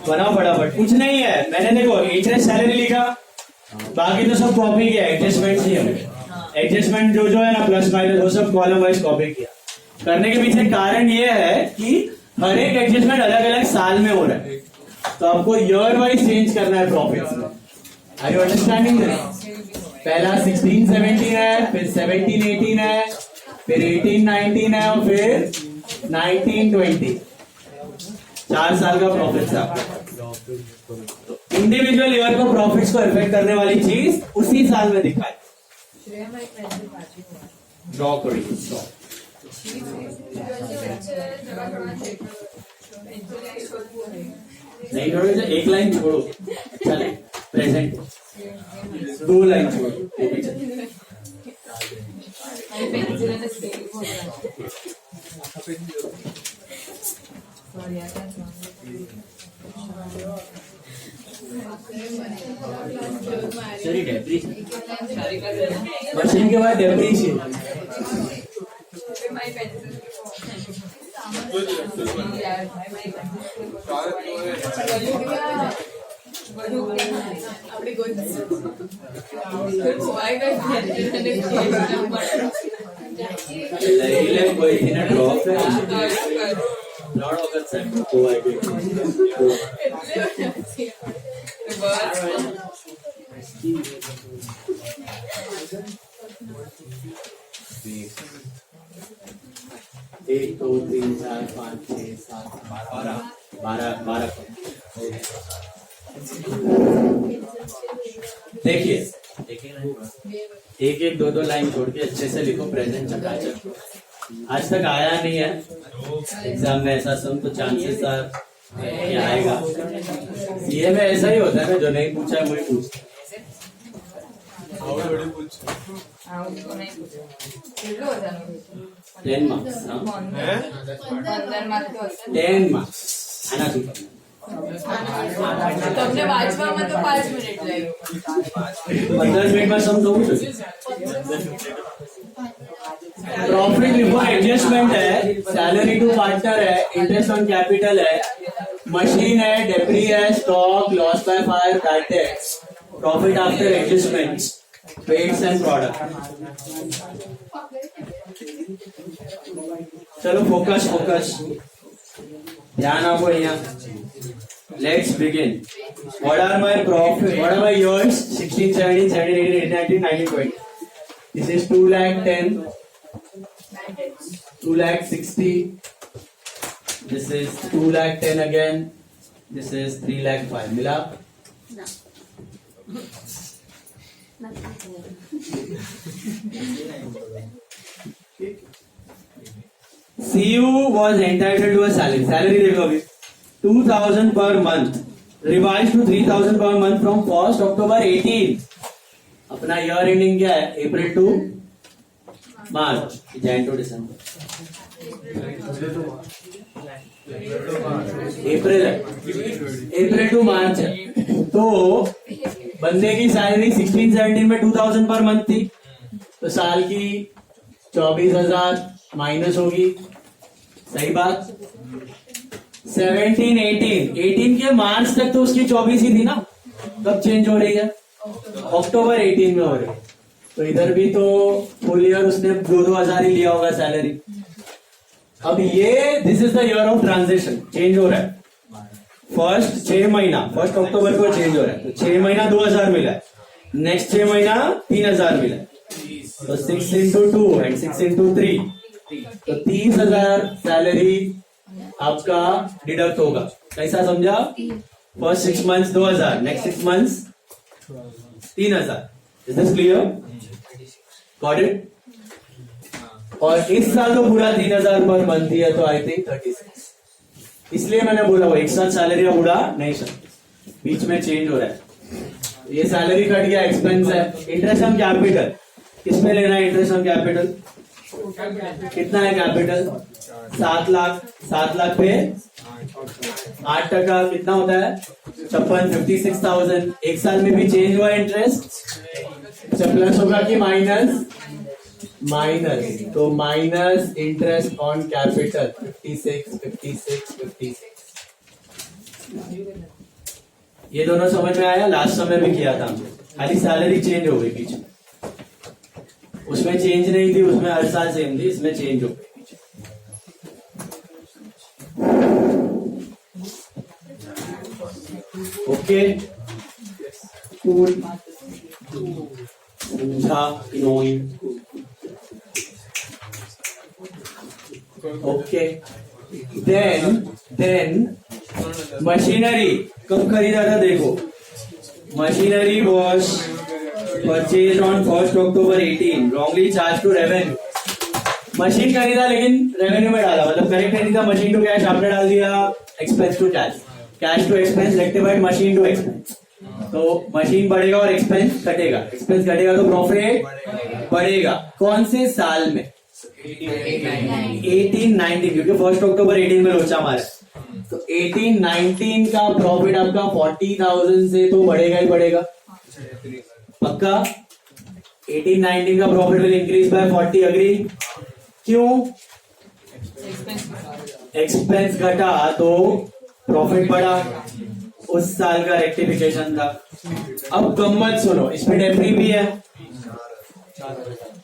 बनाओ फटाफट। कुछ नहीं है, मैंने देखो इंटरेस्ट सैलरी लिखा, बाकी तो सब कॉपी किया। एडजस्टमेंट ही है, एडजस्टमेट जो है ना प्लस माइनस वो सब कॉलम वाइज कॉपी किया। करने के पीछे कारण ये है कि हर एक एडजस्टमेंट अलग अलग साल में हो रहा है, तो आपको ईयर वाइज चेंज करना है प्रॉफिट में। Are you understanding? पहला 16-17 है, फिर 17-18 है, फिर 18-19 है और फिर 19-20। 4 साल का प्रॉफिट है आपका। इंडिविजुअल ईयर को प्रॉफिट्स को इफेक्ट करने वाली चीज उसी साल में दिखाई। ड्रॉ करिए, नहीं छोड़ो, एक लाइन छोड़ो, चले प्रेजेंट 2 लाइन छोड़ो, वो भी चले। मशीन के बाद डेप्रीशिएशन। एक 2 3 4 5 6 7 12। देखिए एक 2 लाइन छोड़ के अच्छे से लिखो, प्रेजेंट चकाचक। आज तक आया नहीं है एग्जाम में, ऐसा सब तो चांसेस आएगा। सीए में ऐसा ही होता है ना, जो नहीं पूछा है वही पूछता है। 10 मार्क्स 10 मार्क्स आना चाहिए। તમને વાંચવામાં તો 5 મિનિટ લાગે, 15 મિનિટમાં સમજાવું છું। प्रॉफिट बिफोर एडजस्टमेंट है, सैलरी टू पार्टनर है, इंटरेस्ट ऑन कैपिटल है, मशीन है, डेप्री है, stock, loss by fire, bad debts, profit after adjustments, pads and product. चलो फोकस, ध्यान आपको यहाँ। Let's begin. What are my profit? What are my years? 16, 17, 18, 19, 19, 20. This is 2,10,000, 2,60,000. This is 2,10,000 again. This is 3,05,000. मिला? CU was entitled to a salary. Salary देखो अभी 2,000 per month, revised to 3,000 per month from 1st October 18. अपना year ending क्या है? April to March, Jan to December. April to March है। तो बंदे की सैलरी 16-17 में 2,000 पर मंथ थी, तो साल की 24,000 माइनस होगी। सही बात। 17-18 के मार्च तक तो उसकी 24 ही थी ना, कब चेंज हो रही है? अक्टूबर 18 में हो रही है। तो इधर भी तो फुल ईयर उसने 2,000 ही लिया होगा सैलरी। अब ये this is the year of transition, change हो रहा है। फर्स्ट 6 महीना, 1 अक्टूबर को चेंज हो रहा है, तो 6 महीना 2,000 मिला है, नेक्स्ट 6 महीना 3,000 मिला है, तो 6 into 2 and 6 into 3, तो 30,000 सैलरी आपका डिडक्ट होगा। कैसा समझा? First 6 months 2,000, next 6 months 3,000। Is this clear? Got it? और इस साल तो पूरा 3,000 पर मंथ ही है, तो आई थिंक 36। इसलिए मैंने बोला वो एक साथ सैलरी उड़ा नहीं सकती, बीच में चेंज हो रहा है। ये सैलरी कट गया, एक्सपेंस है। इंटरेस्ट ऑन कैपिटल किसमें लेना है? इंटरेस्ट ऑन कैपिटल कितना है? कैपिटल 7 लाख, 7 लाख पे 8% कितना होता है? 56,000। एक साल में भी चेंज हुआ इंटरेस्ट, प्लस होगा कि माइनस? माइनस, तो माइनस इंटरेस्ट ऑन कैपिटल 56. ये दोनों समझ में आया? लास्ट समय भी किया था हमने, खाली सैलरी चेंज हो गई बीच में, उसमें चेंज नहीं थी, उसमें हर साल सेम थी, इसमें चेंज हो गई बीच में। ओके, कूल, समझा, ओके। देन मशीनरी कब खरीदा था? देखो, machinery was purchase on 1 October 18, wrongly charge to revenue. Machine खरीदा लेकिन रेवेन्यू में डाला, मतलब करेक्ट नहीं था। मशीन टू कैश आपने डाल दिया, expense to cash, cash to expense, rectified machine to expense. तो मशीन बढ़ेगा और एक्सपेंस घटेगा, एक्सपेंस घटेगा तो प्रॉफिट बढ़ेगा। कौन से साल में? 18-19, क्योंकि 1 October 18 में लोचा मारा, तो 18-19 का प्रॉफिट आपका 40,000 से तो बढ़ेगा ही बढ़ेगा, पक्का। 18-19 का profit will increase by 40, agree? क्यों? एक्सपेंस घटा तो प्रॉफिट बढ़ा, उस साल का रेक्टिफिकेशन था। अब गम्मत सुनो, इसमें डेप्री भी है,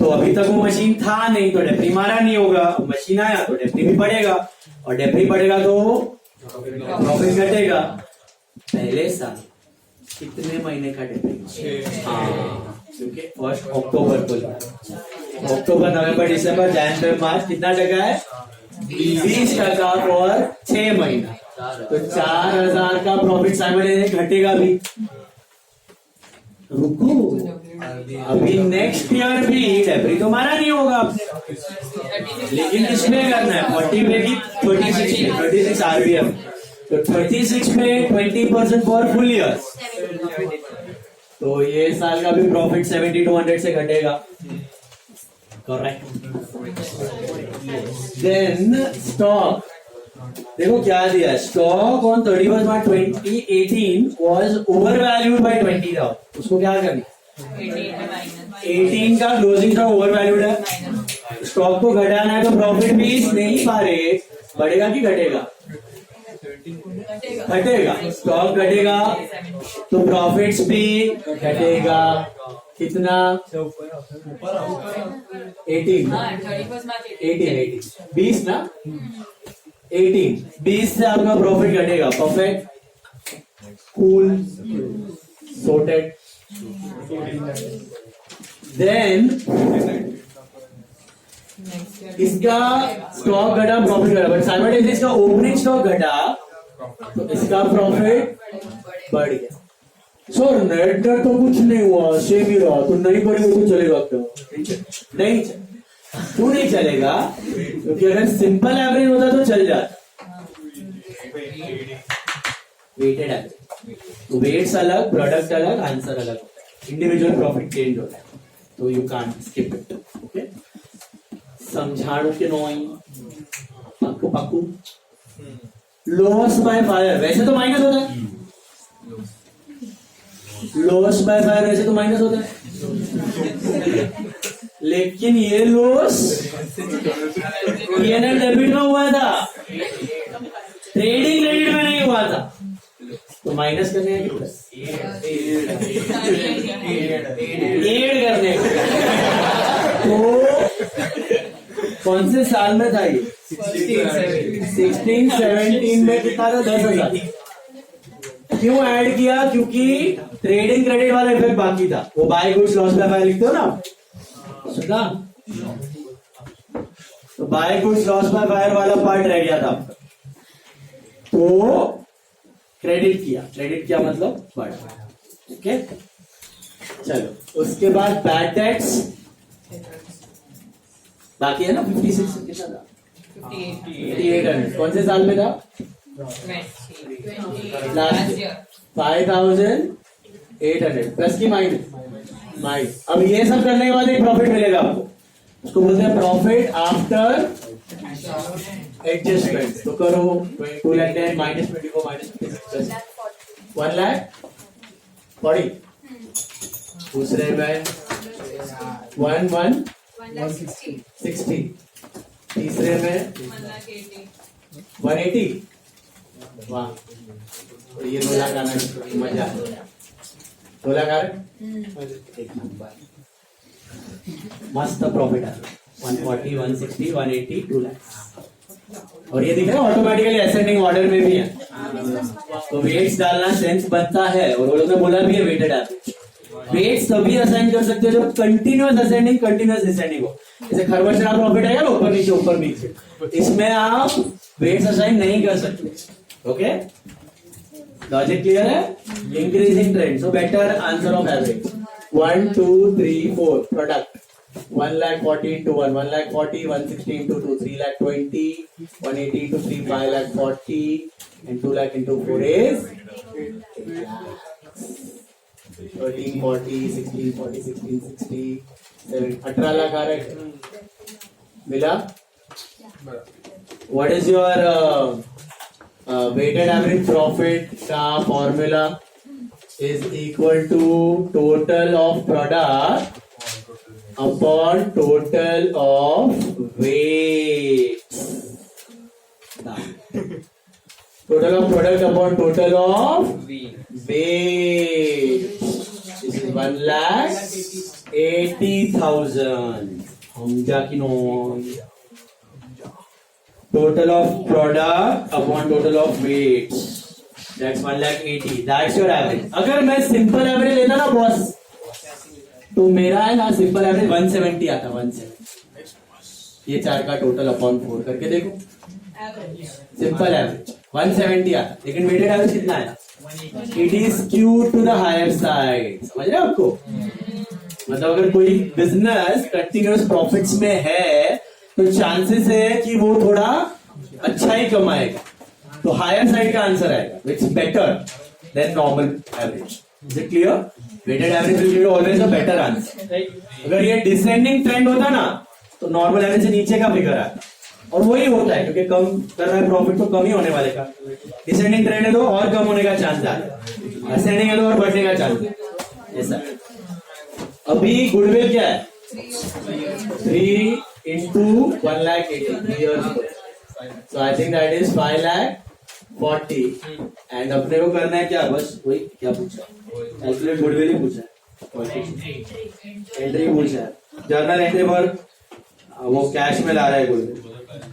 तो अभी तक वो मशीन था नहीं तो डेप्री मारा नहीं होगा, मशीन आया तो डेप्री भी बढ़ेगा, और डेप्री बढ़ेगा तो प्रॉफिट घटेगा। पहले साल कितने महीने का डेप्री? हाँ, क्योंकि 1 October को लिया, अक्टूबर, नवंबर, दिसंबर, जनवरी, मार्च, कितना टका है? 20% और 6 महीना, तो 4,000 का प्रॉफिट साइमल्टेनियसली घटेगा भी। रुको, अभी नेक्स्ट ईयर भी डेप्री तो मारा नहीं होगा आपने, लेकिन किसमें करना है? 40 में की 36 में? 36 RVM, तो 36 में 20% फॉर फुल ईयर, तो ये साल का भी प्रॉफिट 70-100 से घटेगा, करेक्ट। देन स्टॉक, देखो क्या दिया, stock on 31 March 2018 was over valued by 20,000, उसको क्या करना? 18 का क्लोजिंग स्टॉक ओवर वैल्यूड है, स्टॉक को घटाना है तो प्रॉफिट भी नहीं पा रहे, बढ़ेगा कि घटेगा? घटेगा, स्टॉक घटेगा तो प्रॉफिट्स भी घटेगा। कितना? 18 20 ना, 20 से आपका प्रॉफिट घटेगा। Perfect, cool, sorted. देन इसका स्टॉक घटा, प्रॉफिट घटा, बट साइमल्टेनियसली इसका ओपनिंग स्टॉक घटा तो इसका प्रॉफिट बढ़ गया। सो नेट डेट तो कुछ नहीं हुआ, सेम ही रहा, तो नहीं बढ़ेगा तो चलेगा क्यों? नहीं, क्यों नहीं चलेगा? क्योंकि अगर सिंपल एवरेज होता तो चल जाता, वेटेड एवरेज, तो वेट्स अलग, प्रोडक्ट अलग, आंसर अलग होता है, इंडिविजुअल प्रॉफिट चेंज होता है, तो you can't skip it. Okay, समझाड़ू के नोई पक्कू पक्कू। लॉस बाय फायर वैसे तो माइनस होता है, लॉस बाय फायर वैसे तो माइनस होता है, लेकिन ये लॉस P&L डेबिट में हुआ था, ट्रेडिंग क्रेडिट में नहीं हुआ था, तो माइनस करने की प्लस एड करने तो कौन से साल में था ये? 16-17 में कितना था? 10,000। क्यों ऐड किया? क्योंकि ट्रेडिंग क्रेडिट वाला इफेक्ट बाकी था, वो by goods loss by fire लिखते हो ना, सुना? तो by goods loss by fire वाला पार्ट रह गया था, तो क्रेडिट किया मतलब बढ़ा। ओके, चलो उसके बाद बैड डेट्स बाकी है ना, 56 कितना था? 5800। कौन से साल में था? लास्ट 5,800 प्लस की माइनस। अब ये सब करने के बाद एक प्रॉफिट मिलेगा आपको, उसको बोलते हैं प्रॉफिट आफ्टर एडजस्टमेंट। तो करो 210 माइनस 24 माइनस 1,40,000। दूसरे में 1,1,5 1,60,000. 60. तीसरे में 1,80,000. 180. वाह, तो ये 2 लाख आना मजा, 2 लाख आ रहे, एक नंबर, मस्त प्रॉफिट आ रहा है. 140, 160, 180, 2 लाख. और ये दिख रहा है ऑटोमेटिकली असेंडिंग ऑर्डर में भी है. तो वेट्स डालना सेंस बनता है. और वो लोग ने बोला भी है वेटेड एवरेज. वेट्स तभी असाइन कर सकते हो जब कंटिन्यूअस असेंडिंग कंटिन्यूअस डिसेंडिंग हो. जैसे खरबचड़ा प्रॉफिट आएगा ऊपर नीचे, इसमें आप वेट्स असाइन नहीं कर सकते. ओके, लॉजिक क्लियर है. Increasing trend, so better answer of average. 1 2 3 4 product 1,40,000 into 1, 1,40,000, 160 into 2, 3,20,000, 180 into 3, 5,40,000, and 2 lakh into 4 is 13, 40, 16, 40, 16, 60, 7, 18 lakh आ रहे. मिला? What is your weighted average profit का formula? Is equal to total of product upon total of weights. Total of product upon total of weights. This is 1,80,000. समझा कि no? Total of product upon total of weights. That's 1,80,000. That's your average. अगर मैं simple average लेता ना boss, तो मेरा है ना सिंपल एवरेज 170 आता. 170 ये 4 का टोटल अपॉन 4 करके देखो. सिंपल एवरेज 170 आता. लेकिन वेटेड एवरेज कितना है? It is skewed to the higher side. समझ रहे हो आपको? मतलब अगर कोई बिजनेस कंटिन्यूअस प्रॉफिट्स में है तो चांसेस है कि वो थोड़ा अच्छा ही कमाएगा. तो हायर साइड का आंसर आएगा. It's better than normal average. Is it clear? Weighted average will give always a better answer. अगर ये डिसेंडिंग ट्रेंड होता ना तो नॉर्मल एवरेज से नीचे का फिगर आता. और वही होता है क्योंकि कम कर रहा है प्रॉफिट तो कम ही होने वाले का. डिसेंडिंग ट्रेंड है तो और कम होने का चांस आता है. असेंडिंग है तो और बढ़ने का चांस है. ऐसा. अभी गुडविल क्या है? 3 into 1,80,000. So I think that is 5,40,000. And अपने को करना है क्या? बस वही क्या पूछा? कैलकुलेट गुडविल ही पूछा है. एंट्री पूछा है. जर्नल एंट्री पर वो कैश में ला रहा है गुडविल.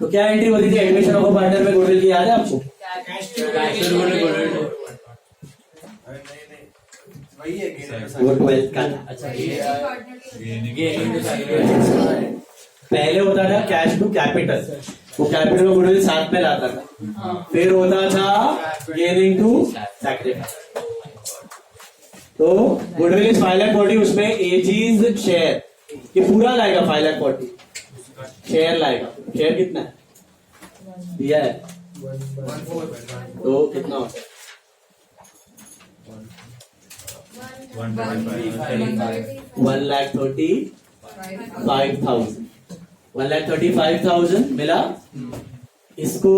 तो क्या एंट्री होती थी एडमिशन ऑफ पार्टनर में गुडविल की? याद है आपको? वो 12th का. अच्छा, पहले होता था कैश टू कैपिटल. वो कैपिटल को गुडविल साथ में लाता था. फिर होता था गेनिंग टू सैक्रिफाइस. तो गुडविल इज 5,40,000. उसमें एजीज शेयर ये पूरा लाएगा. 5,40,000 शेयर लाएगा. शेयर कितना है दिया है? तो कितना होता है? 1,35,000. 1,35,000 मिला. इसको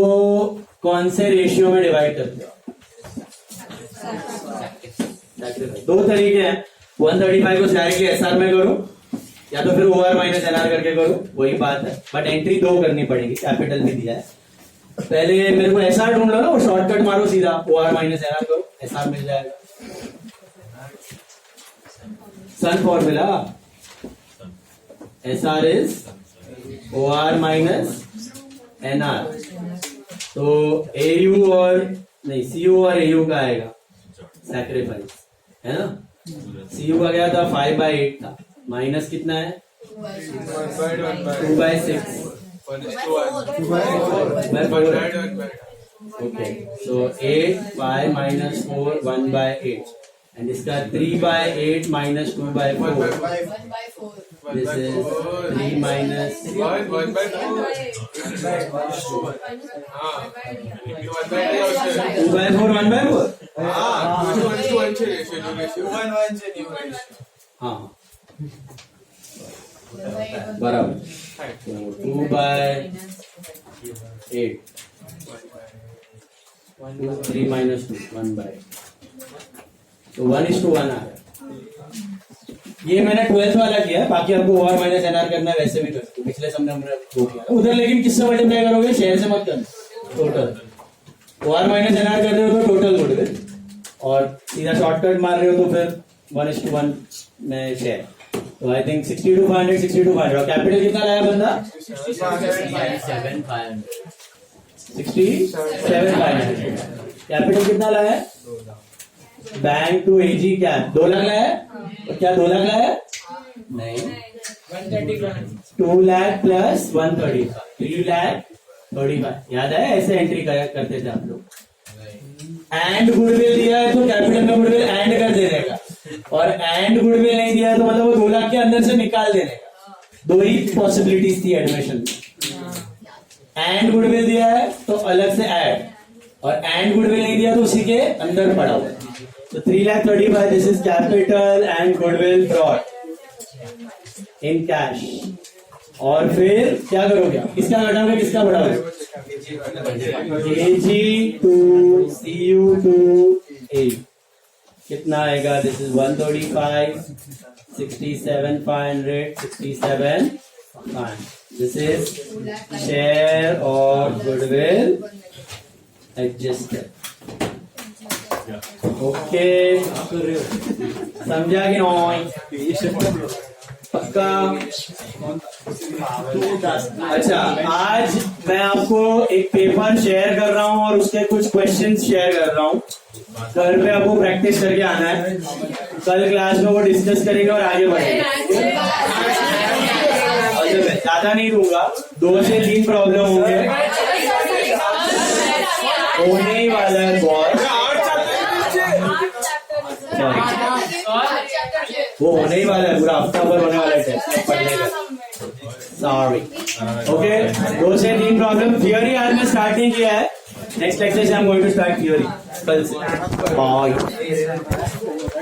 कौन से रेशियो में डिवाइड करते हो? 2 तरीके हैं. 135 को डायरेक्टली एसआर में करो या तो फिर ओआर माइनस एनआर करके करो. वही बात है बट एंट्री 2 करनी पड़ेगी. कैपिटल भी दिया है. पहले मेरे को एसआर ढूंढ लो ना. वो शॉर्टकट मारो सीधा ओआर माइनस एनआर करो. एसआर मिल जाएगा. सन formula SR is OR minus NR. तो एयू और नहीं सीयू और एयू का आएगा सैक्रिफाइस है ना. सीयू का गया था 5/8 था. माइनस कितना है? 2/6. ओके. सो 8 5 minus 4 1/8 and इसका 3/8 minus 2/4. 1/4. This is 3 minus 2/4 1/4. हाँ बराबर. 2/8 3 minus 2 1/8. तो 1:1 आ रहा है. ये मैंने 12th वाला किया है, बाकी आपको OR माइनस NR करना है वैसे भी कर सकते हो। पिछले समय हमने वो किया था। उधर लेकिन किससे मल्टीप्लाई करोगे, शेयर से मत करना, टोटल। OR माइनस NR कर रहे हो तो टोटल गुडविल, और सीधा शॉर्टकट मार रहे हो तो फिर 1:1 में शेयर। तो आई थिंक 62,500 62,500। और कैपिटल कितना लाया बंदा, 67,500। कैपिटल कितना लाया, बैंक टू AG क्या 2 लाख लाया, और क्या 2 लाख लाया, नहीं 2 लाख प्लस 135, 3 लाख 35। याद है, ऐसे एंट्री करते थे आप लोग। एंड गुडविल दिया है तो कैपिटल में गुडविल एंड कर देने का, और एंड गुडविल नहीं दिया है तो मतलब वो 2 लाख के अंदर से निकाल देने का। 2 ही पॉसिबिलिटीज थी एडमिशन में। एंड गुडविल दिया है तो अलग से ऐड, और एंड गुडविल नहीं दिया तो उसी के अंदर पड़ा हुआ है। तो 3,35,000, this is capital and goodwill brought in cash. और फिर क्या करोगे, किसका घटाओगे किसका बढ़ाओगे, AG to CU to A कितना आएगा, this is 135, 67,500, 67,500। This is share और गुडविल एडजस्टेड। ओके, समझा कि नहीं, पक्का। अच्छा, आज मैं आपको एक पेपर शेयर कर रहा हूँ और उसके कुछ क्वेश्चंस शेयर कर रहा हूँ। घर पे आपको प्रैक्टिस करके आना है, कल क्लास में वो डिस्कस करेंगे और आगे बढ़ेंगे। ज्यादा नहीं दूंगा, 2 से 3 प्रॉब्लम होंगे, होने ही वाला है बहुत। वो होने ही वाला है, पूरा हफ्ता भर होने वाला है टेस्ट पढ़ने का। Sorry, okay. 2 से 3 प्रॉब्लम। थियोरी आज मैं स्टार्ट नहीं किया है, नेक्स्ट लेक्चर से I am going to start theory कल से। बाय।